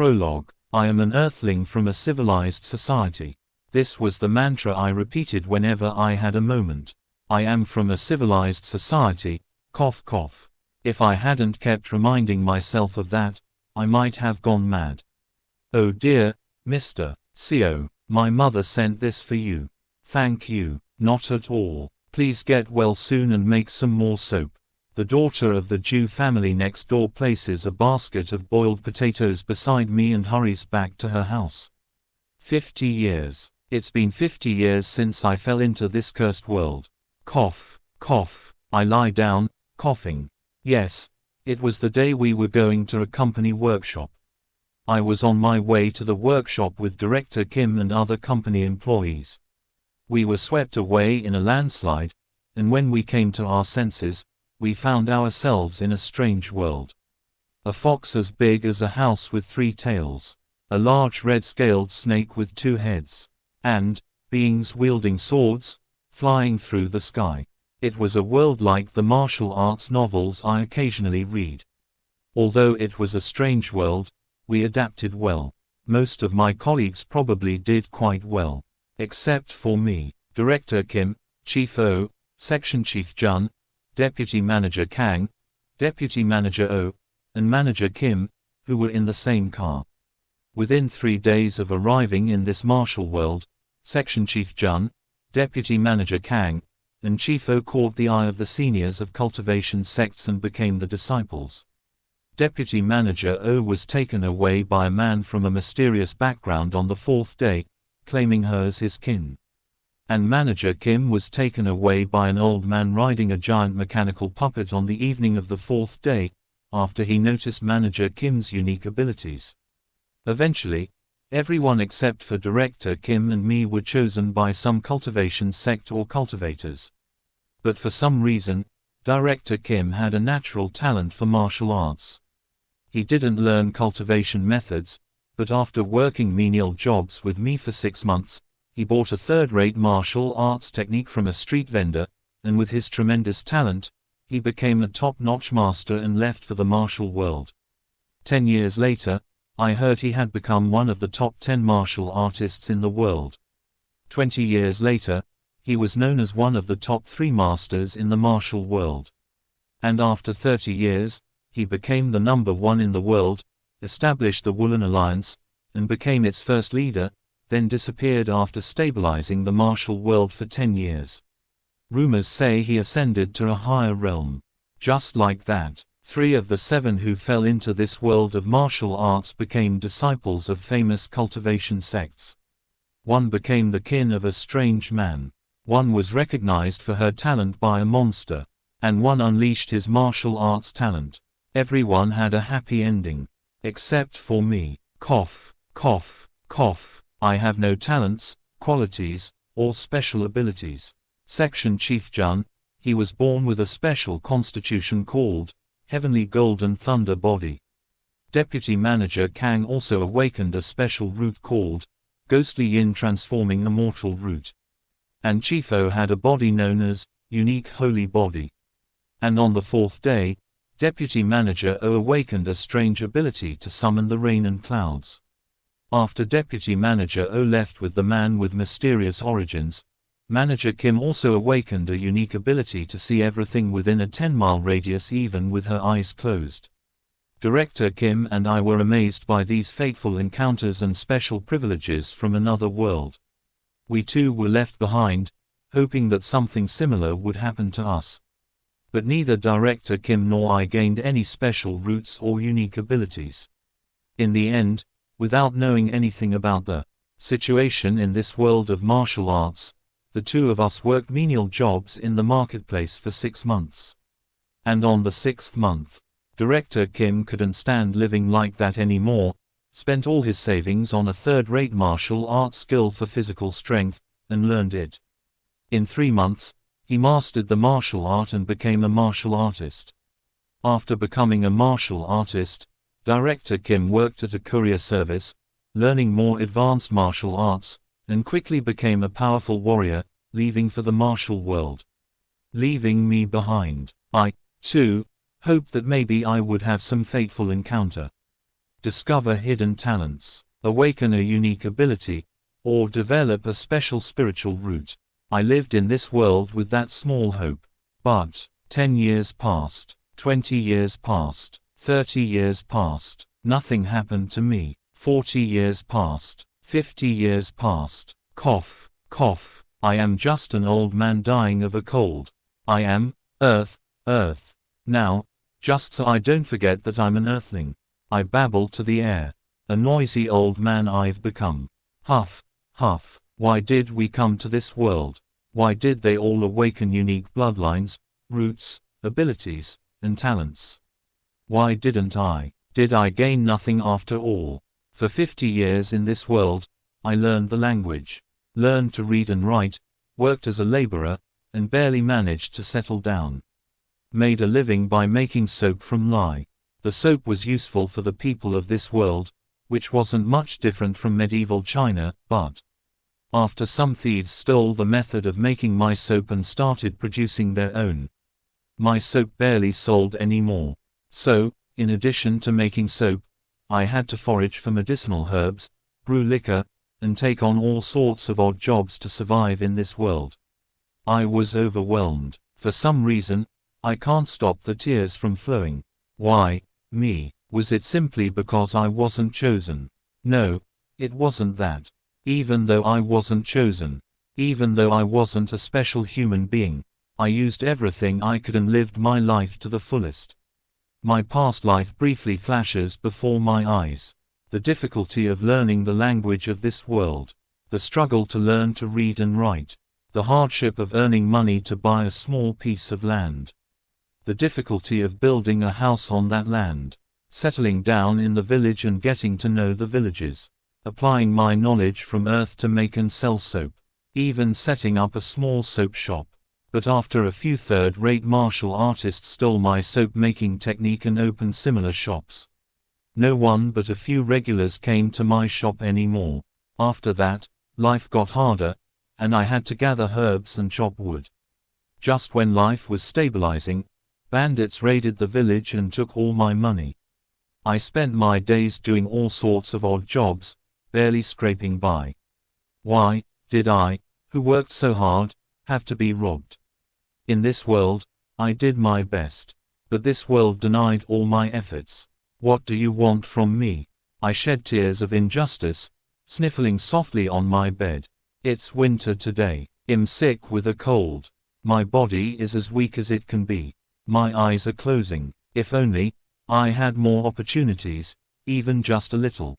Prologue. I am an earthling from a civilized society. This was the mantra I repeated whenever I had a moment. I am from a civilized society, cough cough. If I hadn't kept reminding myself of that, I might have gone mad. Oh dear, Mr. CO, my mother sent this for you. Thank you. Not at all. Please get well soon and make some more soap. The daughter of the Jew family next door places a basket of boiled potatoes beside me and hurries back to her house. 50 years. It's been 50 years since I fell into this cursed world. Cough, cough. I lie down, coughing. Yes, it was the day we were going to a company workshop. I was on my way to the workshop with Director Kim and other company employees. We were swept away in a landslide, and when we came to our senses, we found ourselves in a strange world. A fox as big as a house with 3 tails, a large red-scaled snake with 2 heads, and beings wielding swords, flying through the sky. It was a world like the martial arts novels I occasionally read. Although it was a strange world, we adapted well. Most of my colleagues probably did quite well. Except for me. Director Kim, Chief O, Section Chief Jun, Deputy Manager Kang, Deputy Manager O, and Manager Kim, who were in the same car. Within 3 days of arriving in this martial world, Section Chief Jun, Deputy Manager Kang, and Chief O caught the eye of the seniors of Cultivation sects and became the disciples. Deputy Manager O was taken away by a man from a mysterious background on the 4th day, claiming her as his kin. And Manager Kim was taken away by an old man riding a giant mechanical puppet on the evening of the 4th day, after he noticed Manager Kim's unique abilities. Eventually, everyone except for Director Kim and me were chosen by some cultivation sect or cultivators. But for some reason, Director Kim had a natural talent for martial arts. He didn't learn cultivation methods, but after working menial jobs with me for 6 months, he bought a third-rate martial arts technique from a street vendor, and with his tremendous talent, he became a top-notch master and left for the martial world. 10 years later, I heard he had become one of the top 10 martial artists in the world. 20 years later, he was known as one of the top 3 masters in the martial world. And after 30 years, he became the number 1 in the world, established the Woolen Alliance, and became its first leader, then disappeared after stabilizing the martial world for 10 years. Rumors say he ascended to a higher realm. Just like that, 3 of the 7 who fell into this world of martial arts became disciples of famous cultivation sects. 1 became the kin of a strange man. 1 was recognized for her talent by a monster. And 1 unleashed his martial arts talent. Everyone had a happy ending. Except for me. Cough, cough, cough. I have no talents, qualities, or special abilities. Section Chief Jun, he was born with a special constitution called Heavenly Golden Thunder Body. Deputy Manager Kang also awakened a special root called Ghostly Yin Transforming Immortal Root. And Chief O had a body known as Unique Holy Body. And on the 4th day, Deputy Manager O awakened a strange ability to summon the rain and clouds. After Deputy Manager O left with the man with mysterious origins, Manager Kim also awakened a unique ability to see everything within a 10-mile radius even with her eyes closed. Director Kim and I were amazed by these fateful encounters and special privileges from another world. We too were left behind, hoping that something similar would happen to us. But neither Director Kim nor I gained any special roots or unique abilities. In the end, without knowing anything about the situation in this world of martial arts, the 2 of us worked menial jobs in the marketplace for 6 months. And on the 6th month, Director Kim couldn't stand living like that anymore, spent all his savings on a third-rate martial arts skill for physical strength, and learned it. In 3 months, he mastered the martial art and became a martial artist. After becoming a martial artist, Director Kim worked at a courier service, learning more advanced martial arts, and quickly became a powerful warrior, leaving for the martial world. Leaving me behind. I, too, hoped that maybe I would have some fateful encounter. discover hidden talents, awaken a unique ability, or develop a special spiritual route. I lived in this world with that small hope. But 10 years passed, 20 years passed, 30 years passed, nothing happened to me. 40 years passed, 50 years passed, cough, cough, I am just an old man dying of a cold. I am, Earth, Earth. Now, just so I don't forget that I'm an earthling, I babble to the air. A noisy old man I've become. Huff, huff, why did we come to this world? Why did they all awaken unique bloodlines, roots, abilities, and talents? Why didn't I? Did I gain nothing after all? For 50 years in this world, I learned the language, learned to read and write, worked as a laborer, and barely managed to settle down. Made a living by making soap from lye. The soap was useful for the people of this world, which wasn't much different from medieval China, but after some thieves stole the method of making my soap and started producing their own, my soap barely sold anymore. So, in addition to making soap, I had to forage for medicinal herbs, brew liquor, and take on all sorts of odd jobs to survive in this world. I was overwhelmed. For some reason, I can't stop the tears from flowing. Why, me? Was it simply because I wasn't chosen? No, it wasn't that. Even though I wasn't chosen, even though I wasn't a special human being, I used everything I could and lived my life to the fullest. My past life briefly flashes before my eyes. The difficulty of learning the language of this world, the struggle to learn to read and write, the hardship of earning money to buy a small piece of land, the difficulty of building a house on that land, settling down in the village and getting to know the villages, applying my knowledge from earth to make and sell soap, even setting up a small soap shop. But after a few third-rate martial artists stole my soap-making technique and opened similar shops, no one but a few regulars came to my shop anymore. After that, life got harder, and I had to gather herbs and chop wood. Just when life was stabilizing, bandits raided the village and took all my money. I spent my days doing all sorts of odd jobs, barely scraping by. Why did I, who worked so hard, have to be robbed? In this world, I did my best, but this world denied all my efforts. What do you want from me? I shed tears of injustice, sniffling softly on my bed. It's winter today. I'm sick with a cold. My body is as weak as it can be. My eyes are closing. If only I had more opportunities, even just a little.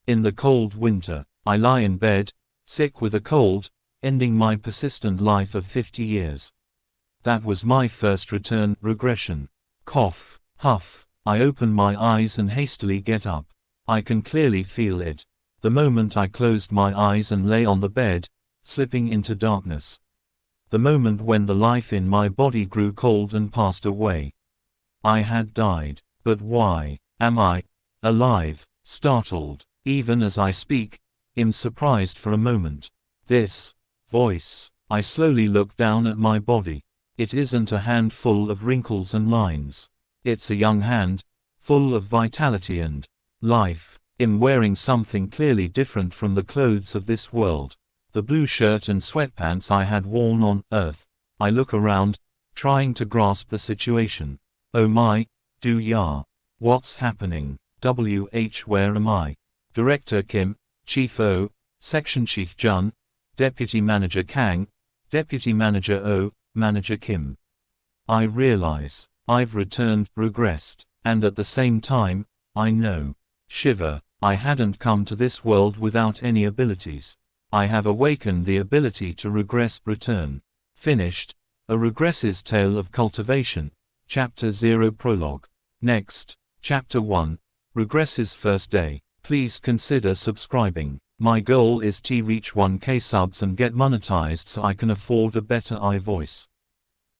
In the cold winter, I lie in bed, sick with a cold, ending my persistent life of 50 years. That was my first return regression. Cough, huff. I open my eyes and hastily get up. I can clearly feel it. The moment I closed my eyes and lay on the bed, slipping into darkness. The moment when the life in my body grew cold and passed away. I had died. But why am I alive? Startled, even as I speak, I'm surprised for a moment. This voice. I slowly look down at my body. It isn't a hand full of wrinkles and lines. It's a young hand, full of vitality and life. I'm wearing something clearly different from the clothes of this world. The blue shirt and sweatpants I had worn on Earth. I look around, trying to grasp the situation. Oh my, do-ya. What's happening? Where am I? Director Kim, Chief O, Section Chief Jun, Deputy Manager Kang, Deputy Manager O, Manager Kim. I realize I've returned, regressed, and at the same time, I know. Shiver. I hadn't come to this world without any abilities. I have awakened the ability to regress, return. Finished. A Regress's Tale of Cultivation, Chapter 0 Prologue. Next, Chapter 1, Regress's First Day. Please consider subscribing. My goal is to reach 1K subs and get monetized so I can afford a better voice.